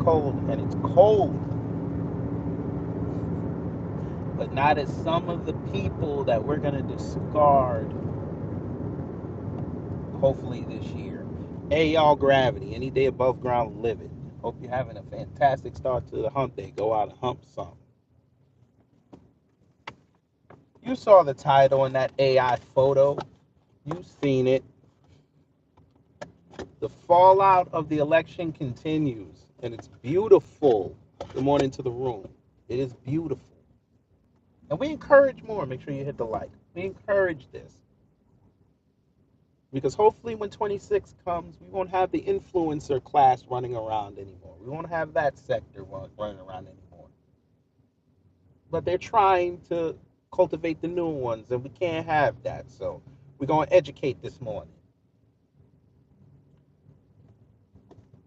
cold, and it's cold. But not as some of the people that we're going to discard, hopefully this year. Hey, y'all, gravity. Any day above ground, live it. Hope you're having a fantastic start to the hump day. Go out and hump some. You saw the title in that AI photo. You've seen it. The fallout of the election continues, and it's beautiful. Good morning to the room. It is beautiful. And we encourage more. Make sure you hit the like. We encourage this. Because hopefully when 26 comes, we won't have the influencer class running around anymore. We won't have that sector running around anymore. But they're trying to cultivate the new ones, and we can't have that. So we're going to educate this morning.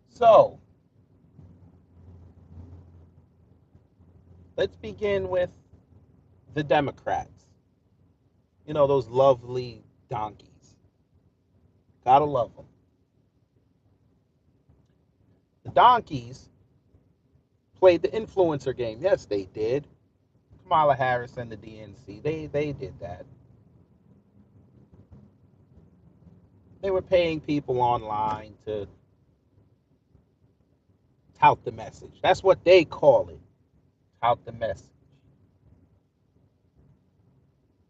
So let's begin with the Democrats. You know, those lovely donkeys. Gotta love them. The donkeys played the influencer game. Yes, they did. Kamala Harris and the DNC, they did that. They were paying people online to tout the message. That's what they call it, tout the message.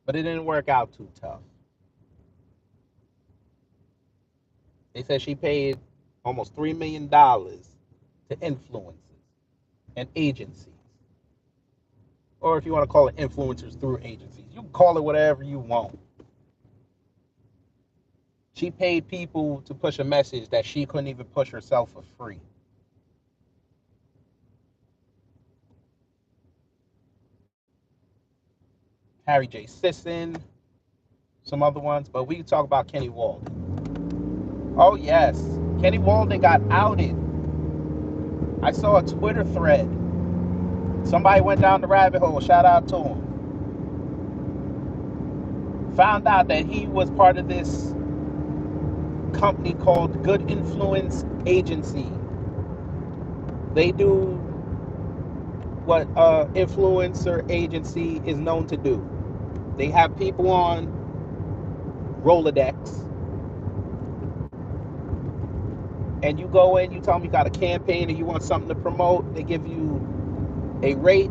But it didn't work out too tough. They said she paid almost $3 million to influencers and agencies. Or if you want to call it influencers through agencies, you can call it whatever you want. She paid people to push a message that she couldn't even push herself for free. Harry J. Sisson, some other ones, but we can talk about Kenny Walden. Oh, yes. Kenny Walden got outed. I saw a Twitter thread. Somebody went down the rabbit hole. Shout out to him. Found out that he was part of this company called Good Influence Agency. They do what influencer agency is known to do. They have people on Rolodex, and you go in, you tell them you got a campaign and you want something to promote. They give you a rate,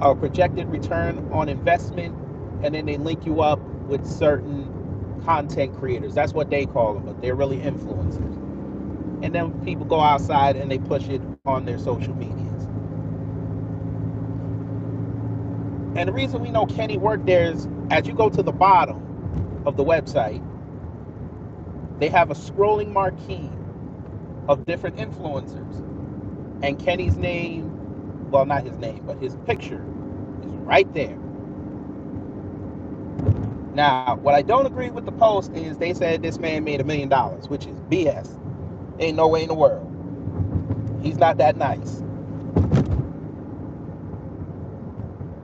a projected return on investment, and then they link you up with certain content creators. That's what they call them, but they're really influencers. And then people go outside and they push it on their social medias. And the reason we know Kenny worked there is, as you go to the bottom of the website, they have a scrolling marquee of different influencers. And Kenny's name, well, not his name, but his picture is right there. Now, what I don't agree with the post is they said this man made $1 million, which is BS. Ain't no way in the world. He's not that nice.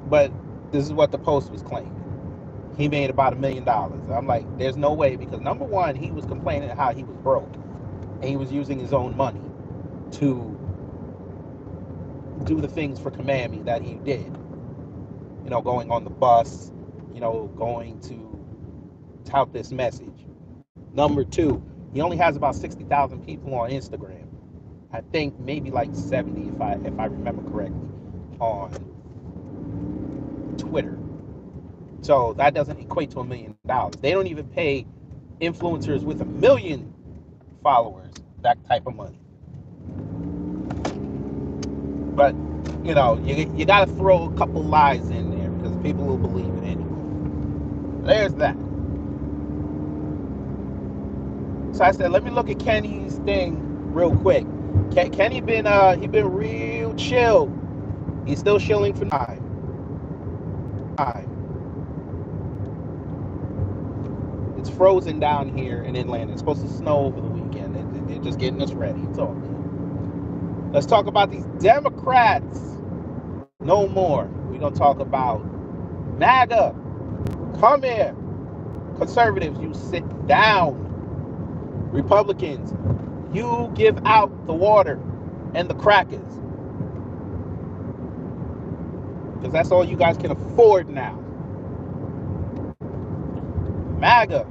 But this is what the post was claiming. He made about $1 million. I'm like, there's no way, because number one, he was complaining how he was broke. And he was using his own money to do the things for Kamami that he did. You know, going on the bus, you know, going to tout this message. Number two, he only has about 60,000 people on Instagram. I think maybe like 70 if I remember correctly on Twitter. So that doesn't equate to $1 million. They don't even pay influencers with 1 million followers that type of money. But you know, you got to throw a couple lies in there because people will believe it anyway. There's that. So I said, let me look at Kenny's thing real quick. Kenny he been real chill. He's still chilling for time. It's frozen down here in Atlanta. It's supposed to snow over the weekend. They're just getting us ready. It's all good. Let's talk about these Democrats. No more. We're going to talk about MAGA. Come here. Conservatives, you sit down. Republicans, you give out the water and the crackers, because that's all you guys can afford now. MAGA,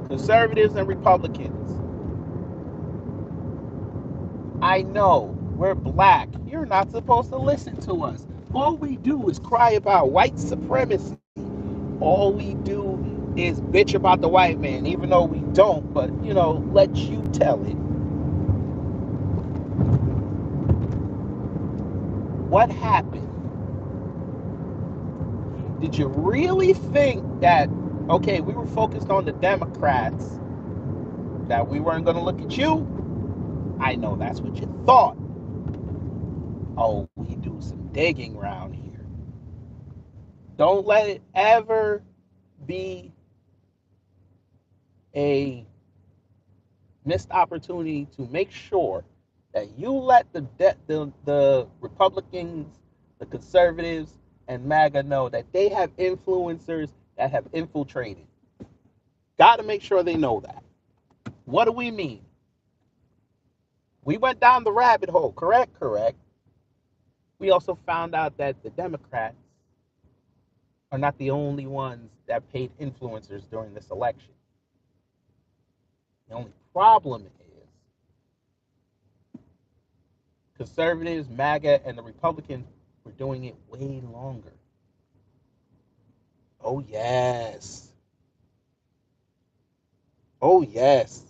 conservatives and Republicans. I know we're black. You're not supposed to listen to us. All we do is cry about white supremacy. All we do is bitch about the white man, even though we don't, but let you tell it. What happened? Did you really think that, okay, we were focused on the Democrats, that we weren't going to look at you? I know that's what you thought. Oh, we do some digging around here. Don't let it ever be a missed opportunity to make sure that you let the Republicans, the conservatives, and MAGA know that they have influencers that have infiltrated. Got to make sure they know that. What do we mean? We went down the rabbit hole, correct? Correct. We also found out that the Democrats are not the only ones that paid influencers during this election. The only problem is conservatives, MAGA, and the Republicans were doing it way longer. Oh, yes. Oh, yes.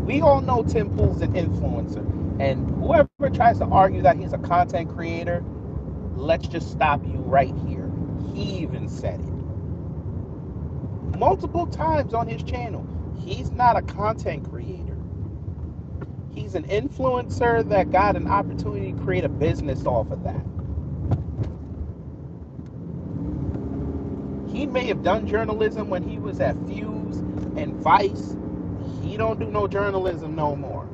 We all know Tim Pool's an influencer. And whoever tries to argue that he's a content creator, let's just stop you right here. He even said it multiple times on his channel. He's not a content creator. He's an influencer that got an opportunity to create a business off of that. He may have done journalism when he was at Fuse and Vice. He don't do no journalism no more.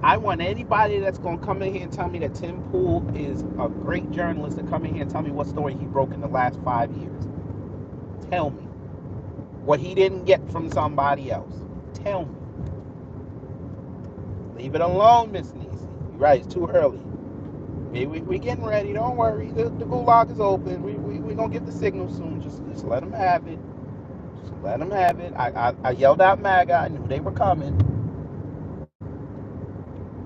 I want anybody that's going to come in here and tell me that Tim Pool is a great journalist to come in here and tell me what story he broke in the last 5 years. Tell me what he didn't get from somebody else. Tell me. Leave it alone, Miss Niecy. You're right, it's too early. We're getting ready. Don't worry. The gulag is open. We're going to get the signal soon. Just let them have it. Just let them have it. I yelled out MAGA. I knew they were coming.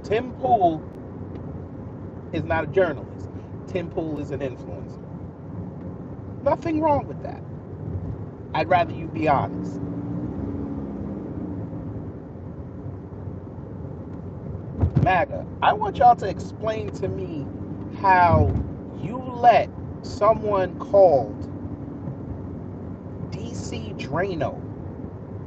Tim Pool is not a journalist. Tim Pool is an influencer. Nothing wrong with that. I'd rather you be honest. MAGA, I want y'all to explain to me how you let someone called DC Draino.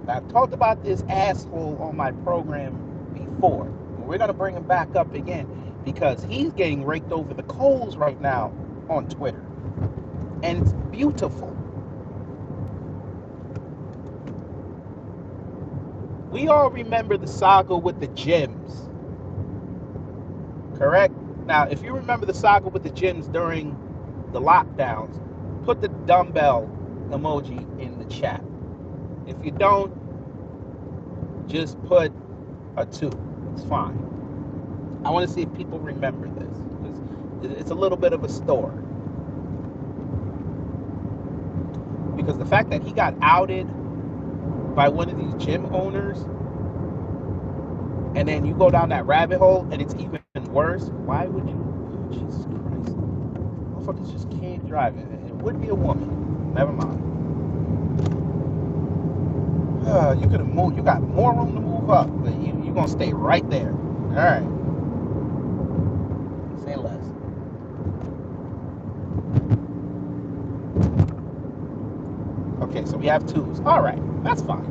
I've talked about this asshole on my program before. We're going to bring him back up again because he's getting raked over the coals right now on Twitter. And it's beautiful. We all remember the saga with the gyms. Correct? Now, if you remember the saga with the gyms during the lockdowns, put the dumbbell emoji in the chat. If you don't, just put a 2. It's fine. I want to see if people remember this, because it's a little bit of a story. Because the fact that he got outed by one of these gym owners, and then you go down that rabbit hole, and it's even worse. Why would you? Oh, Jesus Christ. Motherfuckers just can't drive. It would be a woman. Never mind. You could have moved. You got more room to move up, but you're going to stay right there. All right. Say less. Okay, so we have 2s. All right, that's fine.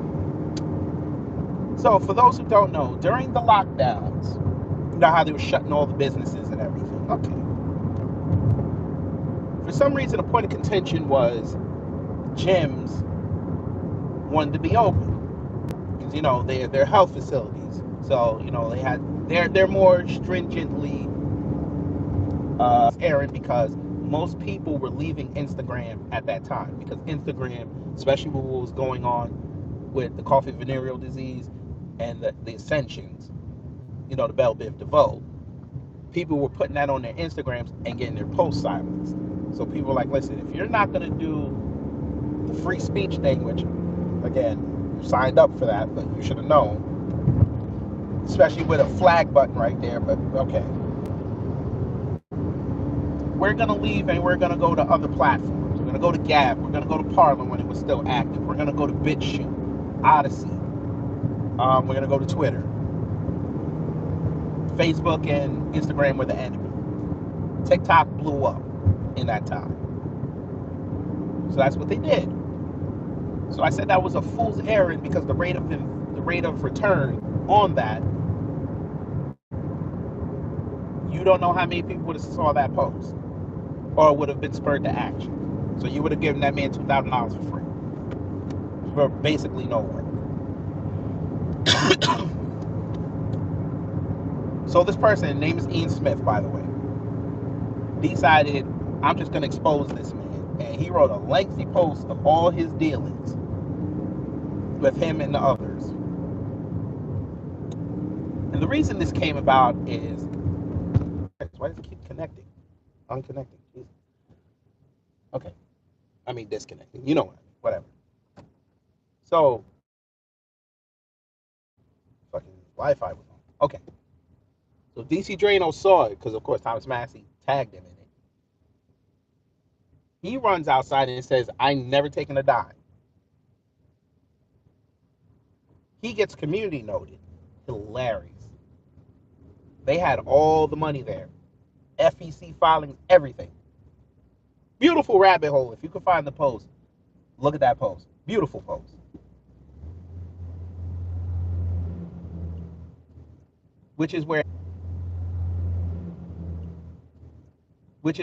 So for those who don't know, during the lockdowns, you know how they were shutting all the businesses and everything. Okay. For some reason, a point of contention was gyms wanted to be open because they're health facilities. So they're more stringently airing because most people were leaving Instagram at that time, because Instagram, especially with what was going on with the coffee venereal disease and the ascensions, you know, the Bell Biv DeVoe, people were putting that on their Instagrams and getting their posts silenced. So people were like, listen, if you're not going to do the free speech thing, which, again, you signed up for that, but you should have known, especially with a flag button right there, but okay. We're going to leave and we're going to go to other platforms. We're going to go to Gab. We're going to go to Parler when it was still active. We're going to go to BitChute, Odyssey. We're going to go to Twitter. Facebook and Instagram were the enemy. TikTok blew up in that time. So that's what they did. So I said that was a fool's errand, because the rate of return on that, you don't know how many people would have saw that post or would have been spurred to action. So you would have given that man $2,000 for free for basically no work. So this person, name is Ian Smith, by the way, decided, I'm just going to expose this man. And he wrote a lengthy post of all his dealings with him and the others. And the reason this came about is, why does it keep connecting? Unconnecting. Jesus. Okay. I mean disconnecting. You know what I mean. Whatever. So, fucking Wi-Fi was on. Okay. So DC Draino saw it, because of course Thomas Massey tagged him in it. He runs outside and says, I'm never taking a dime. He gets community noted. Hilarious. They had all the money there. FEC filings, everything. Beautiful rabbit hole. If you can find the post, look at that post. Beautiful post. Which is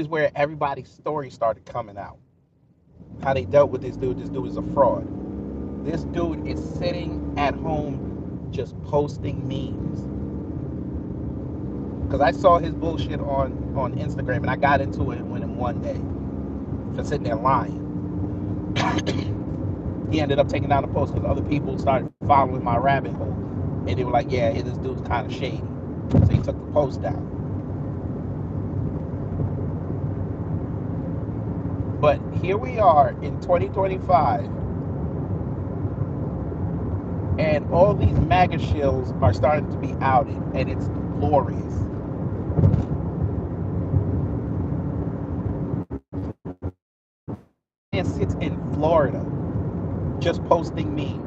where everybody's story started coming out. How they dealt with this dude. This dude is a fraud. This dude is sitting at home just posting memes. Because I saw his bullshit on Instagram, and I got into it with him one day for sitting there lying. He ended up taking down the post because other people started following my rabbit hole. And they were like, yeah, this dude's kind of shady. So he took the post down. But here we are in 2025, and all these MAGA shills are starting to be outed, and it's glorious. And sits in Florida just posting memes.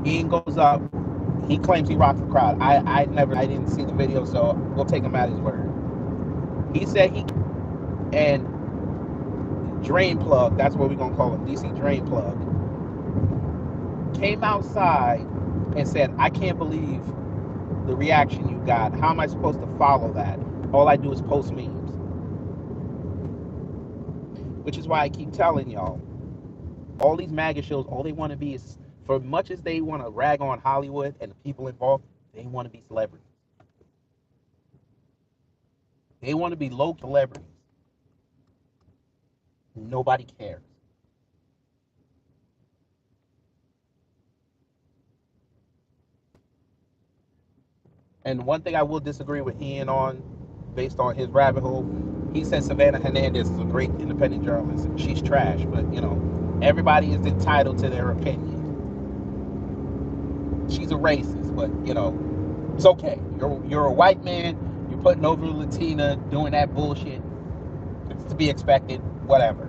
Ian goes up. He claims he rocked the crowd. I didn't see the video, so we'll take him at his word. He said and Drain Plug, that's what we're gonna call him, DC Drain Plug, came outside and said, I can't believe the reaction you got. How am I supposed to follow that? All I do is post memes. Which is why I keep telling y'all, all these MAGA shows, all they want to be is, for much as they want to rag on Hollywood and the people involved, they want to be celebrities. They want to be low celebrities. Nobody cares. And one thing I will disagree with Ian on, based on his rabbit hole, he says Savannah Hernandez is a great independent journalist. She's trash, but you know, everybody is entitled to their opinion. She's a racist, but you know, it's okay. You're a white man. You're putting over a Latina, doing that bullshit. It's to be expected. Whatever.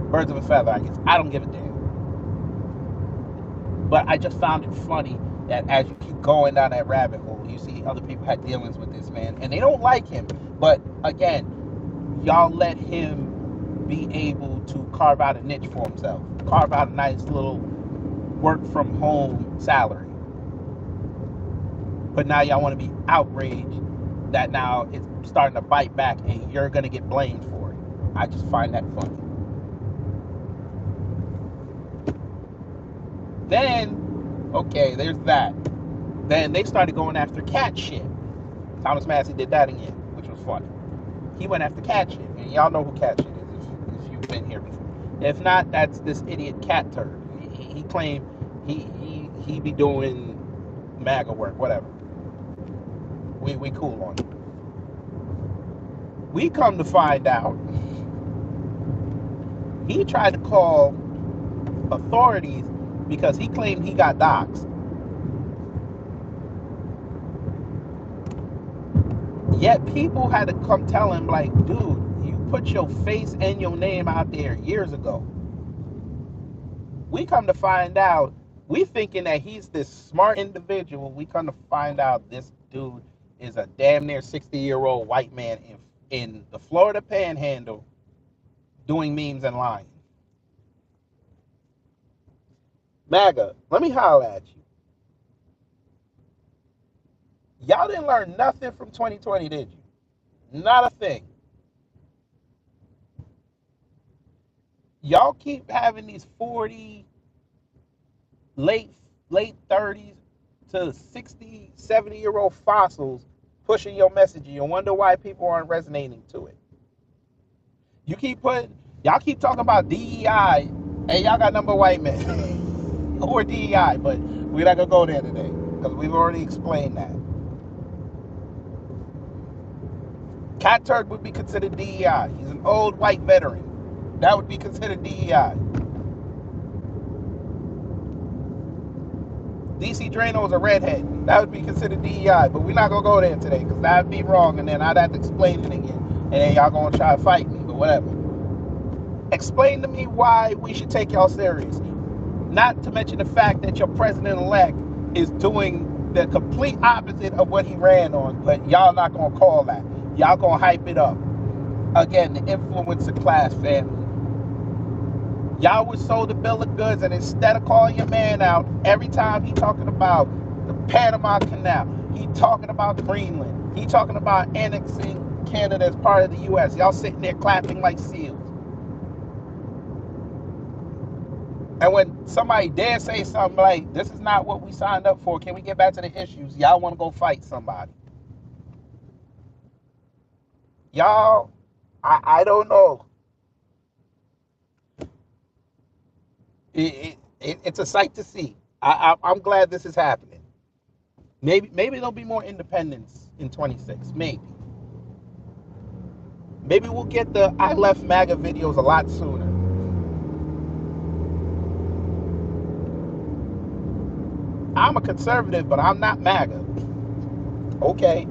Birds of a feather, I guess. I don't give a damn. But I just found it funny that as you keep going down that rabbit hole, you see other people had dealings with this man, and they don't like him. But again, y'all let him be able to carve out a niche for himself, carve out a nice little work from home salary. But now y'all want to be outraged that now it's starting to bite back and you're going to get blamed for it. I just find that funny. Then, okay, there's that. Then they started going after cat shit. Thomas Massey did that again, which was funny. He went after cat shit, and y'all know who cat shit is if you've been here before. If not, that's this idiot cat turd. He claimed he be doing MAGA work, whatever. We cool on it. We come to find out he tried to call authorities because he claimed he got doxxed. Yet people had to come tell him, like, dude, you put your face and your name out there years ago. We come to find out, we thinking that he's this smart individual. We come to find out this dude is a damn near 60-year-old white man in the Florida Panhandle doing memes and lying. MAGA, let me holler at you. Y'all didn't learn nothing from 2020, did you? Not a thing. Y'all keep having these 40, late 30s to 60, 70-year-old fossils pushing your message, and you wonder why people aren't resonating to it. Y'all keep talking about DEI, and y'all got number white men or DEI, but we're not gonna go there today because we've already explained that. Cat Turd would be considered DEI. He's an old white veteran. That would be considered DEI. DC Draino is a redhead. That would be considered DEI, but we're not gonna go there today because that'd be wrong, and then I'd have to explain it again, and then y'all gonna try to fight me, but whatever. Explain to me why we should take y'all seriously. Not to mention the fact that your president-elect is doing the complete opposite of what he ran on, but y'all not gonna call that. Y'all gonna hype it up. Again, the influencer class family. Y'all was sold a bill of goods, and instead of calling your man out every time he talking about the Panama Canal, he talking about Greenland, he talking about annexing Canada as part of the U.S., y'all sitting there clapping like seals. And when somebody dare say something like, this is not what we signed up for, can we get back to the issues, y'all want to go fight somebody. Y'all, I don't know. It's a sight to see. I'm glad this is happening. Maybe there'll be more independence in 26. Maybe we'll get the I left MAGA videos a lot sooner. I'm a conservative, but I'm not MAGA. Okay.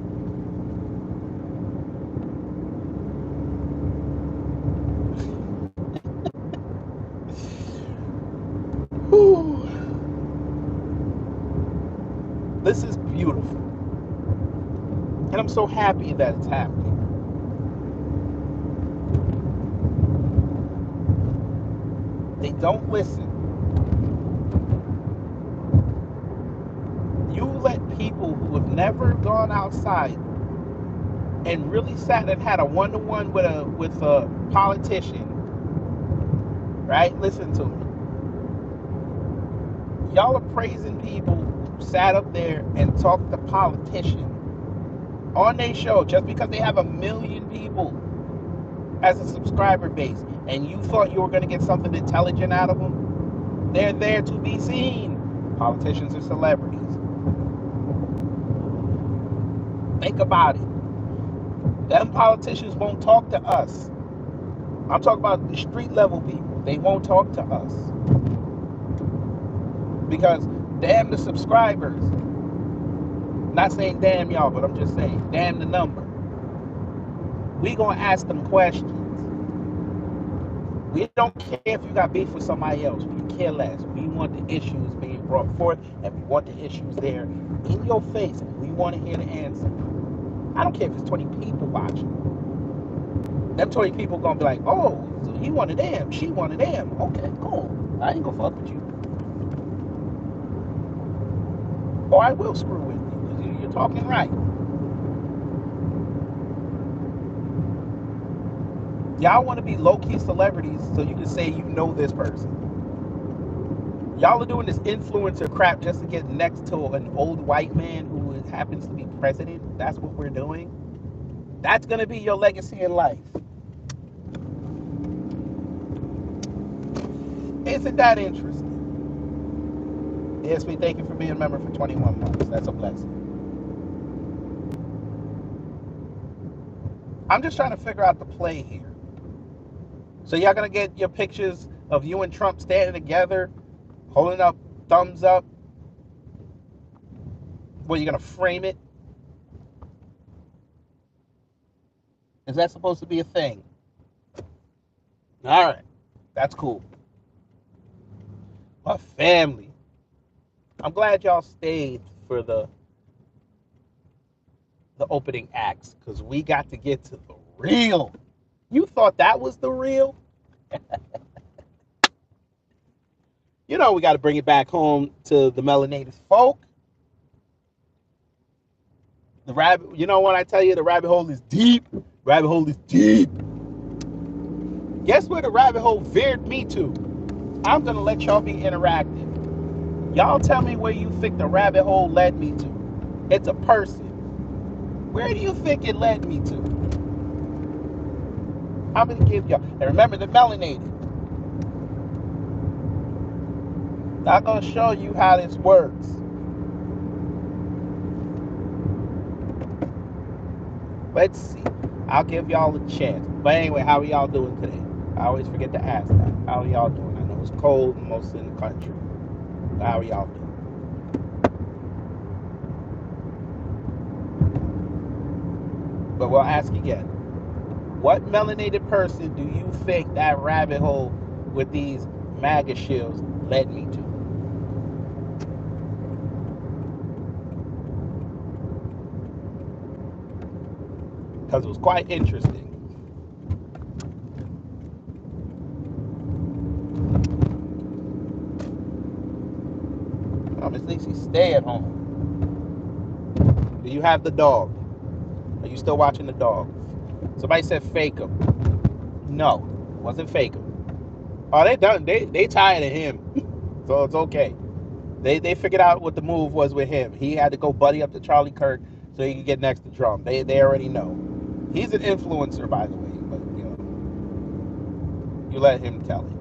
Whew. This is beautiful. And I'm so happy that it's happening. They don't listen. You let people who have never gone outside and really sat and had a one-to-one with a politician, right? Listen to me. Y'all are praising people who sat up there and talked to politicians on their show just because they have 1 million people as a subscriber base, and you thought you were going to get something intelligent out of them. They're there to be seen. Politicians are celebrities. Think about it. Them politicians won't talk to us. I'm talking about the street level people. They won't talk to us because damn the subscribers. Not saying damn y'all, but I'm just saying damn the number. We gonna ask them questions. We don't care if you got beef with somebody else. We care less. We want the issues being brought forth, and we want the issues there in your face, and we want to hear the answer. I don't care if it's 20 people watching. Them 20 people gonna be like, oh, so he one of them, she one of them. Okay, cool. I ain't gonna fuck with you. Or I will screw with you because you're talking right. Y'all want to be low-key celebrities so you can say you know this person. Y'all are doing this influencer crap just to get next to an old white man who happens to be president. That's what we're doing. That's going to be your legacy in life. Isn't that interesting? Yes, we thank you for being a member for 21 months. That's a blessing. I'm just trying to figure out the play here. So y'all going to get your pictures of you and Trump standing together, holding up thumbs up. Well, you're going to frame it. Is that supposed to be a thing? All right. That's cool. My family. I'm glad y'all stayed for the opening acts because we got to get to the real. You thought that was the real? You know we got to bring it back home to the melanated folk. The rabbit, you know when I tell you the rabbit hole is deep? Rabbit hole is deep. Guess where the rabbit hole veered me to? I'm going to let y'all be interactive. Y'all tell me where you think the rabbit hole led me to. It's a person. Where do you think it led me to? I'm going to give y'all. And remember the melanated. I'm going to show you how this works. Let's see. I'll give y'all a chance. But anyway, how are y'all doing today? I always forget to ask that. How are y'all doing? I know it's cold most in the country. How are y'all doing? But we'll ask again. What melanated person do you think that rabbit hole with these MAGA shills led me to? Because it was quite interesting. Miss Nixie, stay at home. Do you have the dog? Are you still watching the dog? Somebody said fake him. No, it wasn't fake him. Oh, they done. They tired of him, so it's okay. They figured out what the move was with him. He had to go buddy up to Charlie Kirk so he could get next to Trump. They already know. He's an influencer, by the way, but you let him tell it.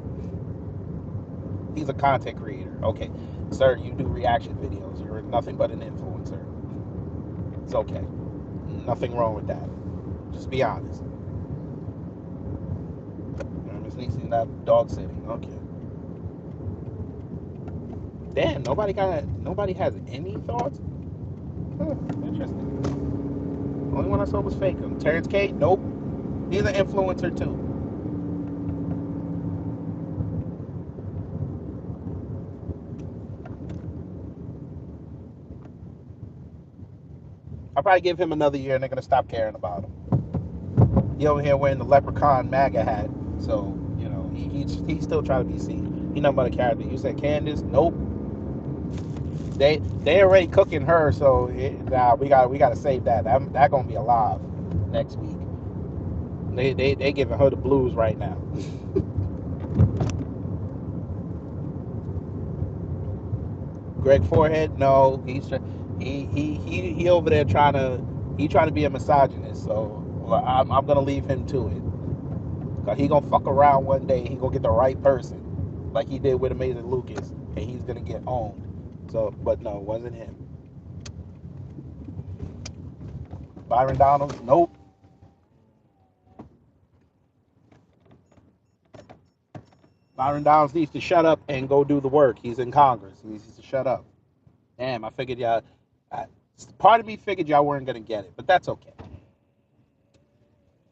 He's a content creator. Okay, sir, you do reaction videos. You're nothing but an influencer. It's okay. Nothing wrong with that. Just be honest. Miss Nixie, that dog sitting. Okay. Damn, nobody has any thoughts? Interesting. Only one I saw was fake. Terrence K? Nope. He's an influencer too. I'll probably give him another year and they're gonna stop caring about him. He over here wearing the leprechaun MAGA hat, so he's still trying to be seen. He nothing but a character. You said Candace? Nope. They already cooking her, so we gotta save that. That gonna be alive next week. They giving her the blues right now. Greg Forehead? No, he over there trying to be a misogynist. So I'm gonna leave him to it. Cause he gonna fuck around one day. He gonna get the right person, like he did with Amazing Lucas, and he's gonna get owned. So, but no, it wasn't him. Byron Donalds? Nope. Byron Donalds needs to shut up and go do the work. He's in Congress. He needs to shut up. Damn, I figured y'all. Part of me figured y'all weren't gonna get it, but that's okay.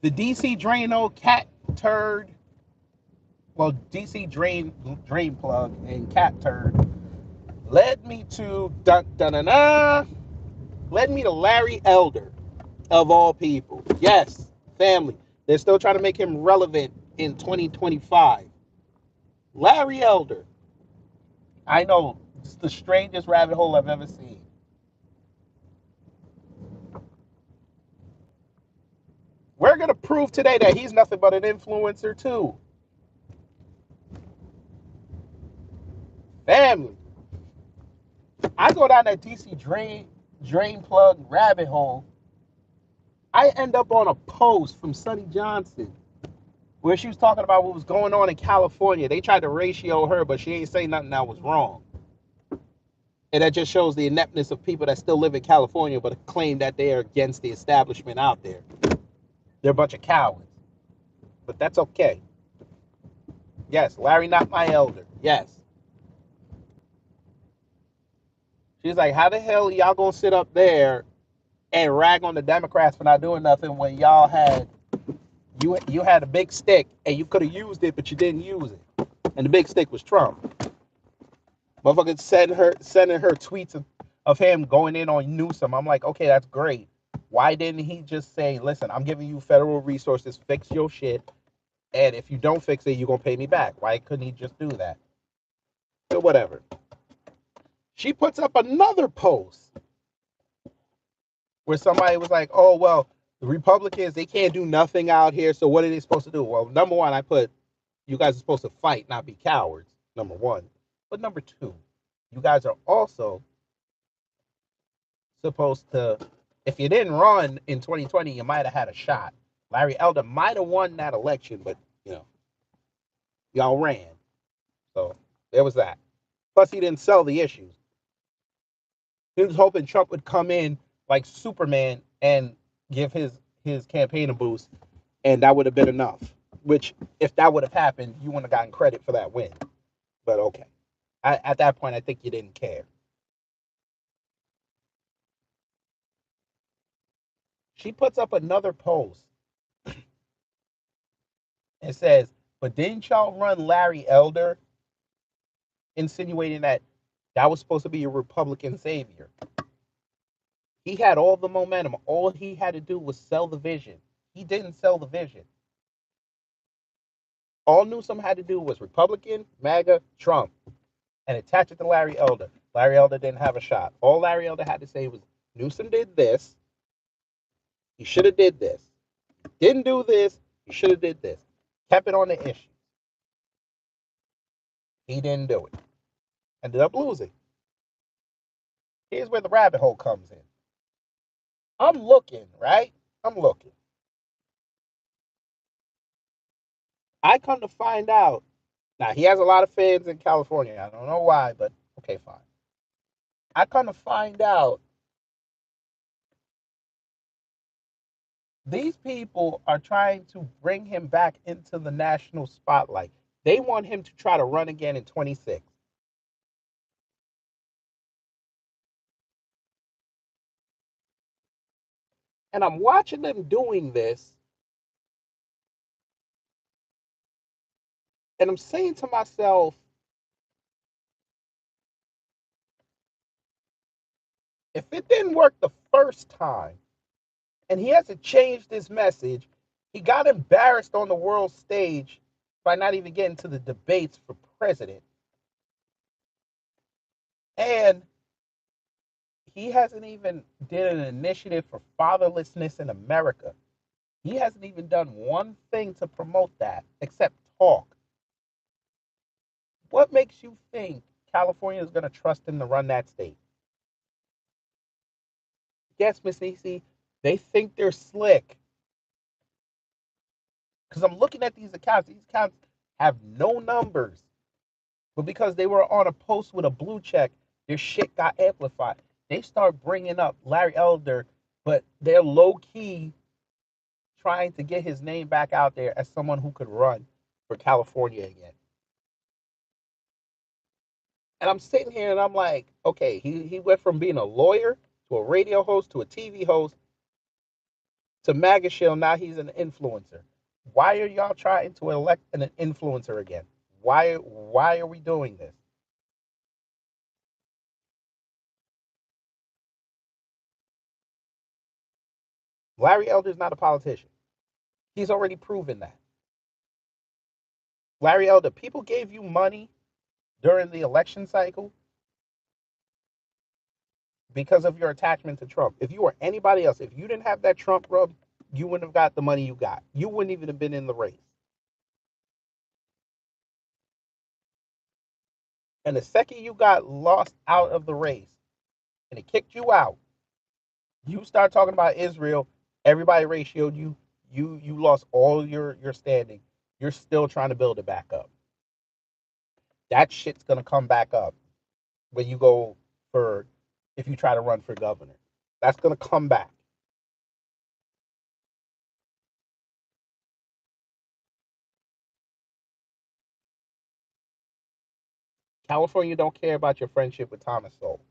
The DC Draino cat turd. Well, DC drain plug and cat turd led me to led me to Larry Elder, of all people. Yes, family. They're still trying to make him relevant in 2025. Larry Elder. I know, it's the strangest rabbit hole I've ever seen. We're going to prove today that he's nothing but an influencer, too. Family. I go down that DC drain plug rabbit hole. I end up on a post from Sonny Johnson where she was talking about what was going on in California. They tried to ratio her, but she ain't say nothing that was wrong. And that just shows the ineptness of people that still live in California but claim that they are against the establishment out there. They're a bunch of cowards. But that's okay. Yes, Larry, not my elder. Yes. She's like, how the hell y'all gonna sit up there and rag on the Democrats for not doing nothing when y'all had you had a big stick and you could have used it, but you didn't use it. And the big stick was Trump. Motherfuckers sending her tweets of him going in on Newsom. I'm like, okay, that's great. Why didn't he just say, listen, I'm giving you federal resources, fix your shit, and if you don't fix it, you're gonna pay me back? Why couldn't he just do that? So whatever. She puts up another post where somebody was like, oh, well, the Republicans, they can't do nothing out here, so what are they supposed to do? Well, number one, I put, you guys are supposed to fight, not be cowards, number one. But number two, you guys are also supposed to, if you didn't run in 2020, you might have had a shot. Larry Elder might have won that election, but, y'all ran. So there was that. Plus, he didn't sell the issues. He was hoping Trump would come in like Superman and give his campaign a boost, and that would have been enough. Which, if that would have happened, you wouldn't have gotten credit for that win. But okay. At that point, I think you didn't care. She puts up another post and says, but didn't y'all run Larry Elder, insinuating that was supposed to be a Republican savior? He had all the momentum. All he had to do was sell the vision. He didn't sell the vision. All Newsom had to do was Republican, MAGA, Trump, and attach it to Larry Elder. Larry Elder didn't have a shot. All Larry Elder had to say was, Newsom did this. He should have did this. Didn't do this. He should have did this. Kept it on the issue. He didn't do it. Ended up losing. Here's where the rabbit hole comes in. I'm looking, right? I'm looking. I come to find out. Now, he has a lot of fans in California. I don't know why, but okay, fine. I come to find out these people are trying to bring him back into the national spotlight. They want him to try to run again in 26. And I'm watching them doing this, and I'm saying to myself, if it didn't work the first time, and he hasn't changed his message, he got embarrassed on the world stage by not even getting to the debates for president. And he hasn't even did an initiative for fatherlessness in America. He hasn't even done one thing to promote that except talk. What makes you think California is going to trust him to run that state? Yes, Miss Nisi, they think they're slick. Because I'm looking at these accounts have no numbers. But because they were on a post with a blue check, their shit got amplified. They start bringing up Larry Elder, but they're low key trying to get his name back out there as someone who could run for California again. And I'm sitting here and I'm like, okay, he went from being a lawyer to a radio host to a TV host to MAGA shill. Now he's an influencer. Why are y'all trying to elect an influencer again? Why are we doing this? Larry Elder's not a politician. He's already proven that. Larry Elder, people gave you money during the election cycle because of your attachment to Trump. If you were anybody else, if you didn't have that Trump rub, you wouldn't have got the money you got. You wouldn't even have been in the race. And the second you got lost out of the race and it kicked you out, you start talking about Israel, everybody ratioed you, you lost all your standing. You're still trying to build it back up. That shit's gonna come back up when you go for if you try to run for governor. That's gonna come back. California don't care about your friendship with Thomas Sowell.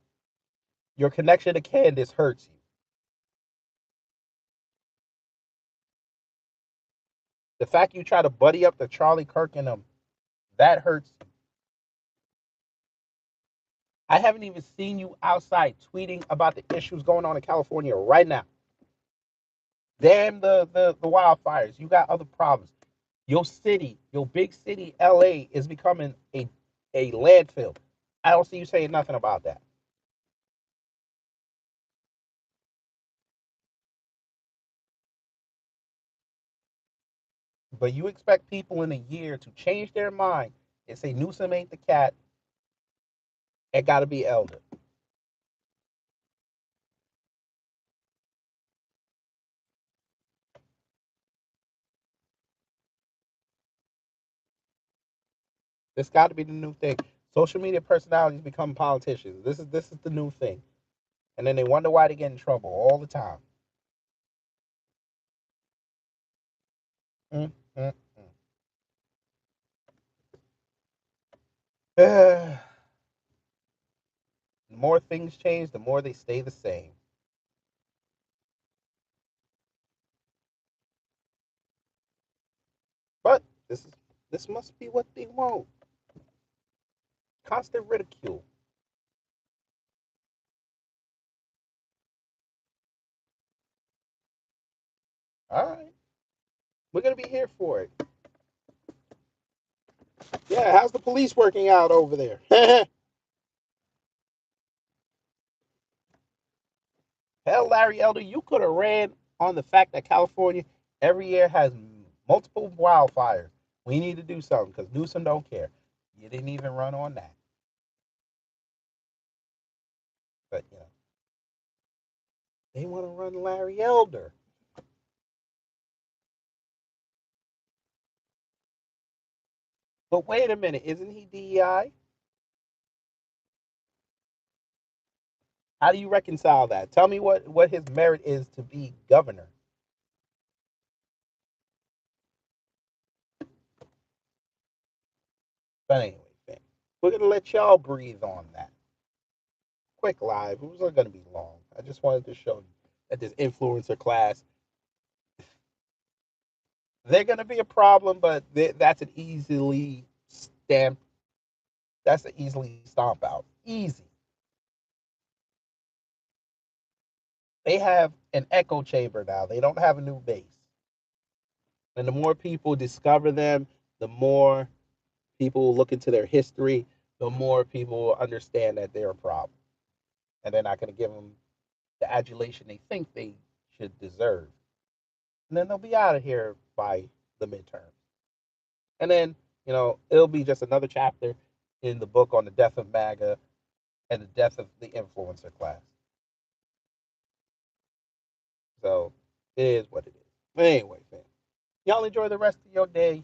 Your connection to Candace hurts you. The fact you try to buddy up to Charlie Kirk and them, that hurts you. I haven't even seen you outside tweeting about the issues going on in California right now. Damn the wildfires. You got other problems. Your city, your big city, LA, is becoming a landfill. I don't see you saying nothing about that. But you expect people in a year to change their mind and say Newsom ain't the cat. It got to be Elder. This got to be the new thing. Social media personalities become politicians. This is the new thing, and then they wonder why they get in trouble all the time. Mm, mm, mm. The more things change, the more they stay the same. But this must be what they want. Constant ridicule. All right, we're gonna be here for it. Yeah, how's the police working out over there? Hell, Larry Elder, you could have ran on the fact that California every year has multiple wildfires. We need to do something because Newsom don't care. You didn't even run on that. But they want to run Larry Elder. But wait a minute, isn't he DEI? How do you reconcile that? Tell me what his merit is to be governor. But anyway, fam, we're gonna let y'all breathe on that. Quick live. It wasn't gonna be long. I just wanted to show you that this influencer class, they're gonna be a problem, but that's an easily stamp. That's an easily stomp out. Easy. They have an echo chamber now. They don't have a new base. And the more people discover them, the more people look into their history, the more people will understand that they're a problem. And they're not going to give them the adulation they think they should deserve. And then they'll be out of here by the midterm. And then, it'll be just another chapter in the book on the death of MAGA and the death of the influencer class. So it is what it is. But anyway, fam, y'all enjoy the rest of your day.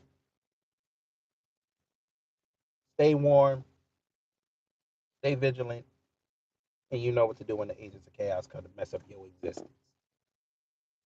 Stay warm, stay vigilant, and you know what to do when the agents of chaos come to mess up your existence.